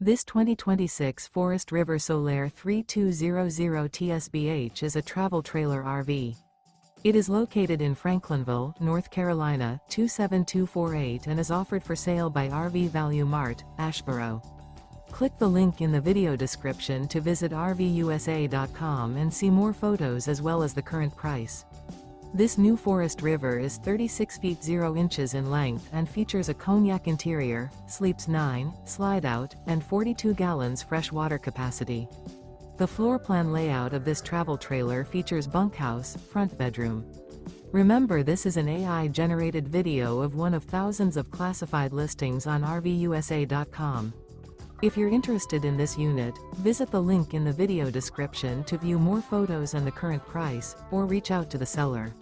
This 2026 Forest River Solaire 3200 TSBH is a travel trailer RV. It is located in Franklinville, North Carolina 27248 and is offered for sale by RV Value Mart, Asheboro. Click the link in the video description to visit RVUSA.com and see more photos as well as the current price. This new Forest River is 36 feet 0 inches in length and features a Cognac interior, sleeps 9, Slideout, and 42 gallons fresh water capacity. The floor plan layout of this travel trailer features bunkhouse, front bedroom. Remember, this is an AI-generated video of one of thousands of classified listings on RVUSA.com. If you're interested in this unit, visit the link in the video description to view more photos and the current price, or reach out to the seller.